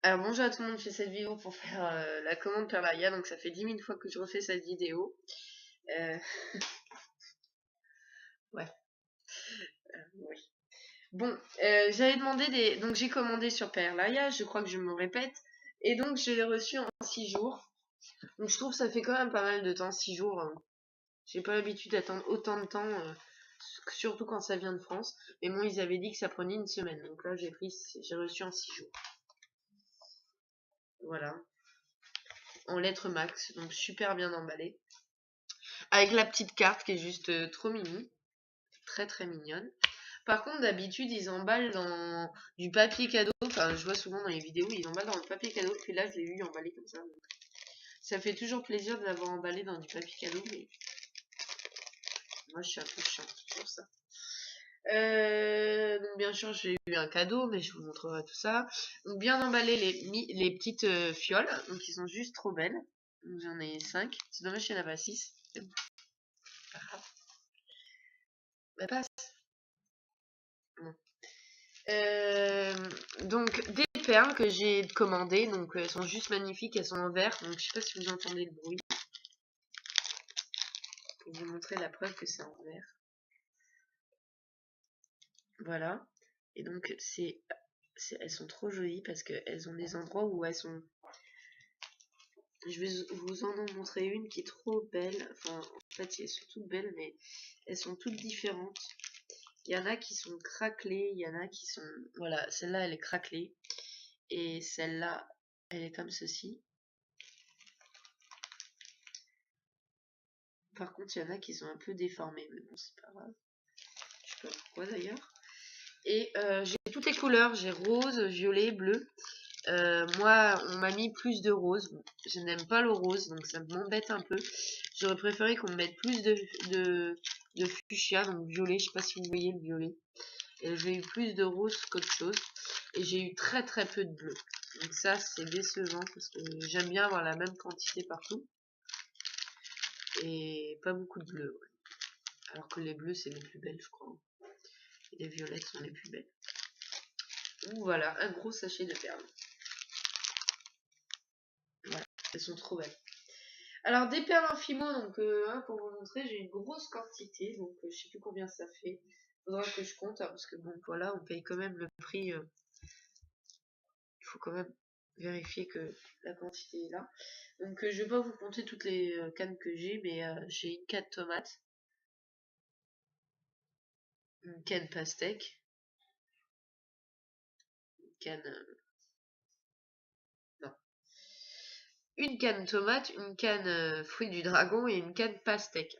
Alors bonjour à tout le monde, je fais cette vidéo pour faire la commande Perlaya, donc ça fait 10 000 fois que je refais cette vidéo. Euh, ouais, oui. Bon, j'avais demandé des... Donc j'ai commandé sur Perlaya, je crois que je me répète, et donc je l'ai reçu en 6 jours. Donc je trouve que ça fait quand même pas mal de temps, 6 jours. J'ai pas l'habitude d'attendre autant de temps, surtout quand ça vient de France. Mais bon, ils avaient dit que ça prenait une semaine, donc là j'ai reçu en 6 jours. Voilà, en lettres max, donc super bien emballé. Avec la petite carte qui est juste trop mini. Très très mignonne. Par contre, d'habitude, ils emballent dans du papier cadeau. Enfin, je vois souvent dans les vidéos, ils emballent dans le papier cadeau. Puis là, je l'ai vu emballé comme ça. Donc, ça fait toujours plaisir de l'avoir emballé dans du papier cadeau. Mais moi, je suis un peu chiante sur ça. Donc, bien sûr, j'ai eu un cadeau, mais je vous montrerai tout ça. Donc, bien emballé les petites fioles. Donc, ils sont juste trop belles. J'en ai 5. C'est dommage qu'il n'y en a pas 6. Bah, passe. Bon. Donc des perles que j'ai commandées, donc elles sont juste magnifiques, elles sont en verre, donc je sais pas si vous entendez le bruit, pour vous montrer la preuve que c'est en verre. Voilà. Et donc elles sont trop jolies parce qu'elles ont des endroits où elles sont. Je vais vous en montrer une qui est trop belle. Enfin, en fait, elles sont toutes belles, mais elles sont toutes différentes. Il y en a qui sont craquelées, il y en a qui sont. Voilà, celle-là elle est craquelée. Et celle-là, elle est comme ceci. Par contre, il y en a qui sont un peu déformés, mais bon, c'est pas grave. Je sais pas pourquoi d'ailleurs. Et j'ai toutes les couleurs, j'ai rose, violet, bleu. Moi, on m'a mis plus de rose. Bon, je n'aime pas le rose, donc ça m'embête un peu. J'aurais préféré qu'on me mette plus de fuchsia, donc violet. Je sais pas si vous voyez le violet. Et j'ai eu plus de rose qu'autre chose. Et j'ai eu très très peu de bleu. Donc ça, c'est décevant parce que j'aime bien avoir la même quantité partout. Et pas beaucoup de bleu. Ouais. Alors que les bleus, c'est les plus belles, je crois. Et les violettes sont les plus belles. Donc voilà, un gros sachet de perles. Voilà, elles sont trop belles. Alors des perles en fimo, donc pour vous montrer, j'ai une grosse quantité, donc je sais plus combien ça fait. Faudra que je compte, hein, parce que bon voilà, on paye quand même le prix. Il faut quand même vérifier que la quantité est là. Donc je vais pas vous compter toutes les cannes que j'ai, mais j'ai une canne tomate, une canne pastèque, une canne non, une canne tomate, une canne fruit du dragon et une canne pastèque.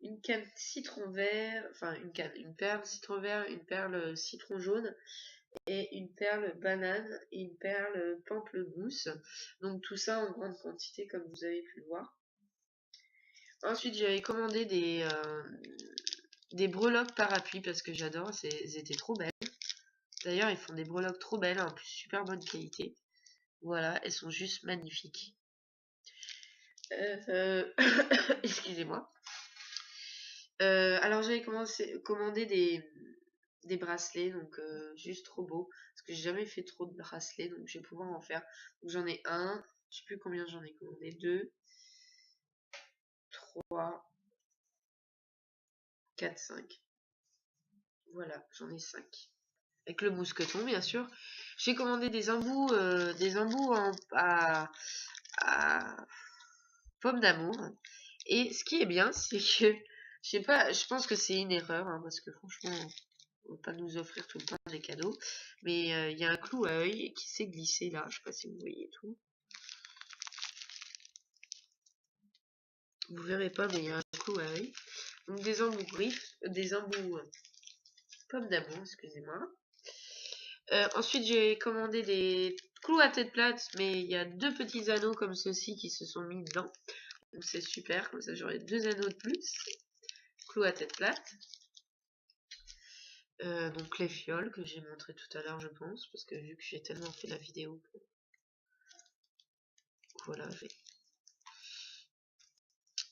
Une canne citron vert, enfin une perle citron vert, une perle citron jaune et une perle banane et une perle pamplemousse. Donc tout ça en grande quantité comme vous avez pu le voir. Ensuite j'avais commandé des breloques parapluies parce que j'adore, elles étaient trop belles. D'ailleurs ils font des breloques trop belles, en plus super bonne qualité. Voilà, elles sont juste magnifiques. Excusez-moi. Alors j'avais commandé des bracelets, donc juste trop beau. Parce que j'ai jamais fait trop de bracelets, donc je vais pouvoir en faire. Donc j'en ai un, je sais plus combien j'en ai commandé, 2, 3, 4, 5. Voilà, j'en ai 5. Avec le mousqueton, bien sûr. J'ai commandé des embouts à pomme d'amour. Et ce qui est bien, c'est que, je sais pas, je pense que c'est une erreur, hein, parce que franchement, on va pas nous offrir tout le temps des cadeaux. Mais il y a un clou à œil qui s'est glissé là. Je sais pas si vous voyez tout. Vous verrez pas, mais il y a un clou à œil. Donc des embouts griffes, des embouts pommes d'amour, excusez-moi. Ensuite, j'ai commandé des clous à tête plate, mais il y a 2 petits anneaux comme ceci qui se sont mis dedans. Donc c'est super, comme ça j'aurai 2 anneaux de plus. Clous à tête plate. Donc les fioles que j'ai montré tout à l'heure, je pense, parce que vu que j'ai tellement fait la vidéo, voilà,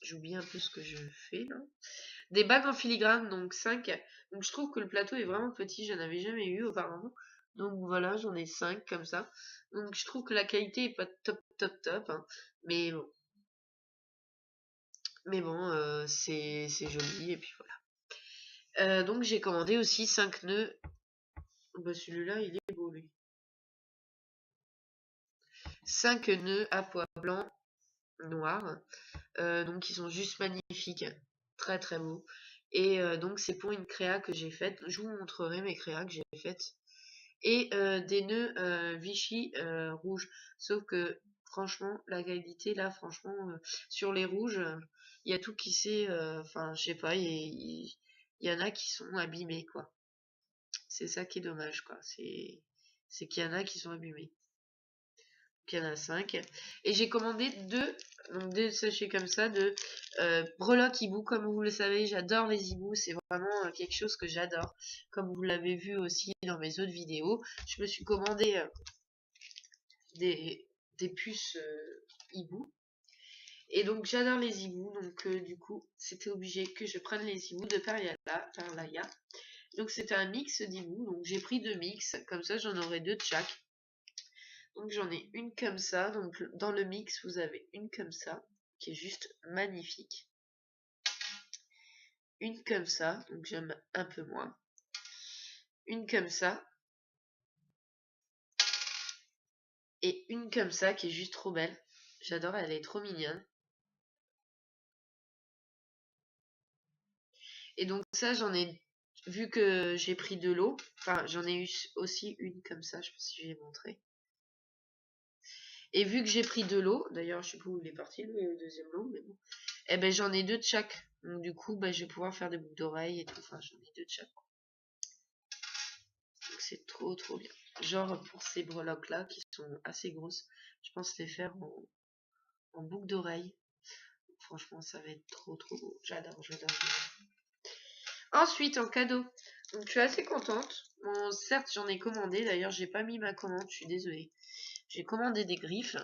j'oublie un peu ce que je fais là. Des bagues en filigrane, donc 5. Donc je trouve que le plateau est vraiment petit, je n'en avais jamais eu auparavant. Donc voilà, j'en ai 5 comme ça. Donc je trouve que la qualité est pas top, hein. Mais bon, c'est joli et puis voilà. Donc j'ai commandé aussi 5 nœuds. Bah celui-là, il est beau lui. 5 nœuds à pois blanc noir. Donc ils sont juste magnifiques. Très très beaux. Et donc c'est pour une créa que j'ai faite. Je vous montrerai mes créas que j'ai faites. Et des nœuds Vichy rouges. Sauf que franchement, la qualité là, franchement, sur les rouges, il y a tout qui s'est. Enfin, je sais pas, il y en a qui sont abîmés, quoi. C'est ça qui est dommage, quoi. C'est qu'il y en a qui sont abîmés. Donc il y en a 5. Et j'ai commandé deux sachets comme ça, de breloques hibou. Comme vous le savez, j'adore les hiboux. C'est vraiment quelque chose que j'adore. Comme vous l'avez vu aussi dans mes autres vidéos. Je me suis commandé des, des puces hibou. Et donc j'adore les hiboux. Donc du coup, c'était obligé que je prenne les hiboux de Perlaya. Donc c'était un mix d'hiboux. Donc j'ai pris 2 mix. Comme ça, j'en aurai 2 de chaque. Donc j'en ai une comme ça. Donc dans le mix, vous avez une comme ça, qui est juste magnifique. Une comme ça, donc j'aime un peu moins. Une comme ça. Et une comme ça, qui est juste trop belle. J'adore, elle est trop mignonne. Et donc ça, j'en ai, vu que j'ai pris de l'eau, enfin j'en ai eu aussi une comme ça, je sais pas si je l'ai montré. Et vu que j'ai pris de l'eau, d'ailleurs je sais pas où il est parti le deuxième lot, mais bon, eh ben j'en ai 2 de chaque. Donc du coup, je vais pouvoir faire des boucles d'oreilles et tout, enfin j'en ai 2 de chaque. Donc c'est trop trop bien. Genre pour ces breloques là qui sont assez grosses, je pense les faire en boucle d'oreilles. Franchement, ça va être trop trop beau. J'adore, j'adore. Ensuite, en cadeau, donc je suis assez contente. Bon, certes, j'en ai commandé. D'ailleurs, j'ai pas mis ma commande. Je suis désolée. J'ai commandé des griffes.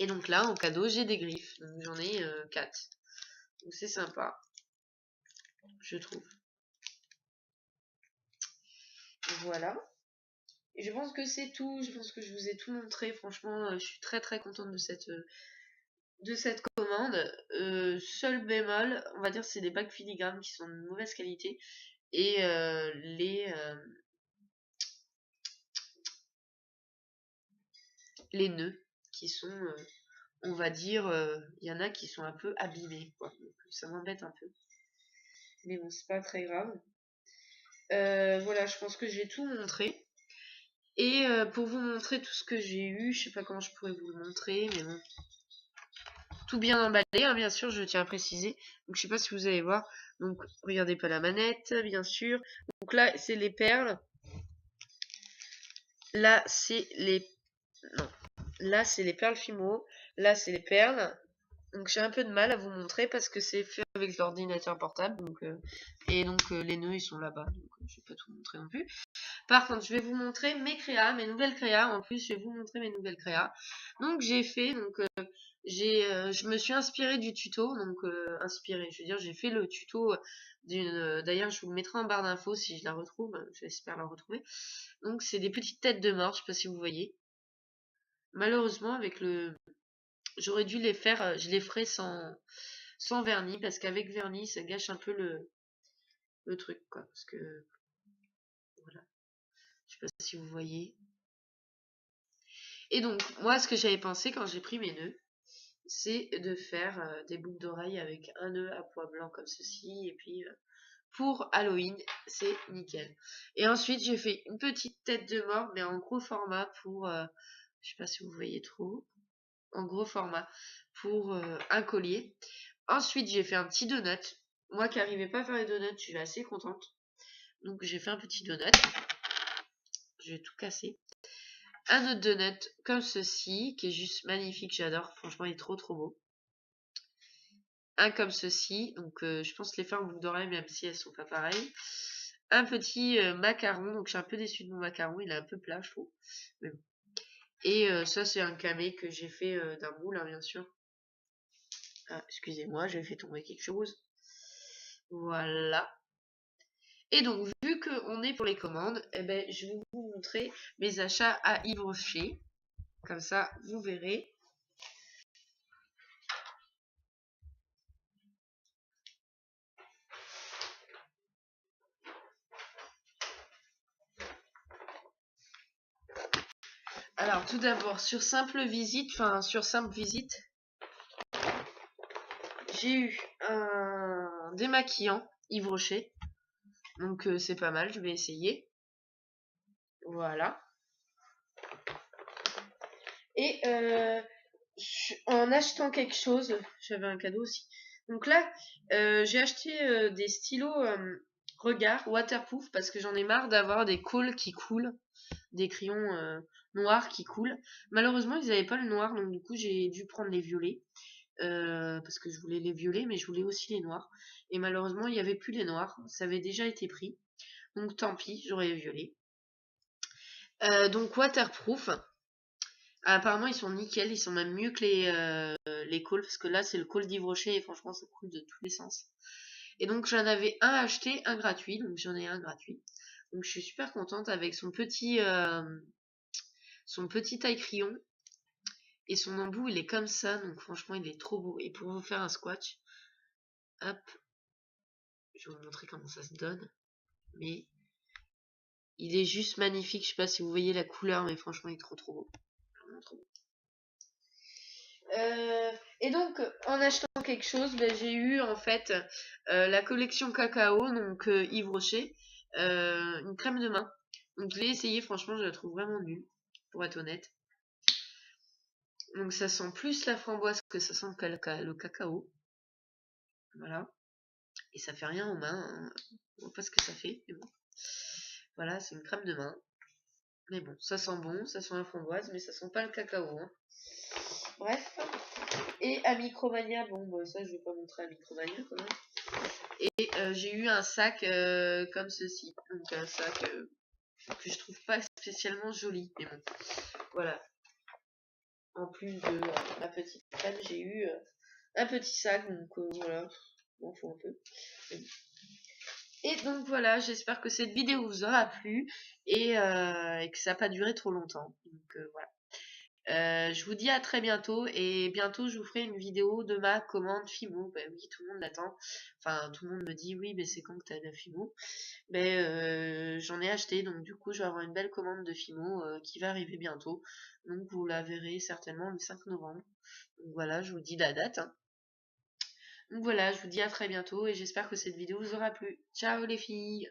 Et donc là, en cadeau, j'ai des griffes. Donc j'en ai 4. Donc c'est sympa, je trouve. Voilà. Et je pense que c'est tout. Je pense que je vous ai tout montré. Franchement, je suis très très contente de cette commande. Seul bémol, on va dire, c'est des bacs filigranes qui sont de mauvaise qualité. Et les nœuds qui sont, on va dire, il y en a qui sont un peu abîmés, quoi. Donc, ça m'embête un peu. Mais bon, c'est pas très grave. Voilà, je pense que j'ai tout montré. Et pour vous montrer tout ce que j'ai eu, je sais pas comment je pourrais vous le montrer, mais bon. Tout bien emballé, hein, bien sûr, je tiens à préciser. Donc je sais pas si vous allez voir. Donc regardez pas la manette, bien sûr. Donc là, c'est les perles. Là, c'est les... Non. Là, c'est les perles Fimo. Là, c'est les perles. Donc j'ai un peu de mal à vous montrer parce que c'est fait avec l'ordinateur portable. Donc, et donc les nœuds, ils sont là-bas. Donc je vais pas tout montrer non plus. Par contre, je vais vous montrer mes créas, mes nouvelles créas. En plus, je vais vous montrer mes nouvelles créas. Donc j'ai fait... Donc, je me suis inspirée du tuto. Donc inspirée, je veux dire, j'ai fait le tuto d'une... D'ailleurs, je vous le mettrai en barre d'infos si je la retrouve. J'espère la retrouver. Donc c'est des petites têtes de mort, je sais pas si vous voyez. Malheureusement, avec le... J'aurais dû les faire, je les ferai sans vernis, parce qu'avec vernis, ça gâche un peu le truc, quoi. Parce que, voilà, je sais pas si vous voyez. Et donc, moi, ce que j'avais pensé quand j'ai pris mes nœuds, c'est de faire des boucles d'oreilles avec un nœud à pois blanc comme ceci, et puis pour Halloween, c'est nickel. Et ensuite, j'ai fait une petite tête de mort, mais en gros format pour, je sais pas si vous voyez trop, en gros format pour un collier. Ensuite, j'ai fait un petit donut. Moi qui n'arrivais pas à faire les donuts, je suis assez contente. Donc j'ai fait un petit donut. J'ai tout cassé. Un autre donut comme ceci, qui est juste magnifique, j'adore. Franchement, il est trop trop beau. Un comme ceci, donc je pense les faire en boucle d'oreille, même si elles sont pas pareilles. Un petit macaron, donc je suis un peu déçue de mon macaron, il est un peu plat, je trouve. Mais bon. Et ça, c'est un camé que j'ai fait d'un moule, hein, bien sûr. Ah, excusez-moi, j'ai fait tomber quelque chose. Voilà. Et donc, vu qu'on est pour les commandes, eh ben, je vais vous montrer mes achats à Yves Rocher. Comme ça, vous verrez. Alors, tout d'abord, sur simple visite, j'ai eu un démaquillant Yves Rocher. Donc, c'est pas mal, je vais essayer. Voilà. Et en achetant quelque chose, j'avais un cadeau aussi. Donc là, j'ai acheté des stylos regard waterproof parce que j'en ai marre d'avoir des cols qui coulent, des crayons noirs qui coulent. Malheureusement, ils n'avaient pas le noir, donc du coup, j'ai dû prendre les violets. Parce que je voulais les violets, mais je voulais aussi les noirs. Et malheureusement, il n'y avait plus les noirs. Ça avait déjà été pris. Donc tant pis, j'aurais les violets. Donc waterproof. Apparemment, ils sont nickel, ils sont même mieux que les cols, parce que là, c'est le col d'Yves Rocher, et franchement, ça coule de tous les sens. Et donc, j'en avais un acheté, un gratuit, donc j'en ai un gratuit. Donc, je suis super contente avec son petit taille crayon, et son embout, il est comme ça, donc franchement, il est trop beau. Et pour vous faire un swatch, hop, je vais vous montrer comment ça se donne, mais il est juste magnifique, je sais pas si vous voyez la couleur, mais franchement, il est trop beau. Vraiment trop beau. Et donc, en achetant quelque chose, ben, j'ai eu en fait la collection cacao, donc Yves Rocher, une crème de main. Donc, je l'ai essayé, franchement, je la trouve vraiment nulle, pour être honnête. Donc, ça sent plus la framboise que ça sent le cacao. Voilà. Et ça fait rien aux mains. Hein. Je vois pas ce que ça fait, mais bon. Voilà, c'est une crème de main. Mais bon, ça sent bon, ça sent la framboise, mais ça sent pas le cacao. Hein. Bref. Et à Micromania, bon, bah, ça je vais pas montrer à Micromania quand même. Et j'ai eu un sac comme ceci. Donc un sac que je trouve pas spécialement joli. Mais bon, voilà. En plus de ma petite crème, j'ai eu un petit sac. Donc voilà, m'en faut un peu. Et donc voilà, j'espère que cette vidéo vous aura plu et que ça n'a pas duré trop longtemps. Donc voilà. Je vous dis à très bientôt et bientôt je vous ferai une vidéo de ma commande Fimo. Ben oui, tout le monde l'attend. Enfin, tout le monde me dit oui, mais c'est quand que t'as la Fimo? Ben j'en ai acheté, donc du coup je vais avoir une belle commande de Fimo qui va arriver bientôt. Donc vous la verrez certainement le 5 novembre. Donc voilà, je vous dis la date. Hein. Donc voilà, je vous dis à très bientôt et j'espère que cette vidéo vous aura plu. Ciao les filles!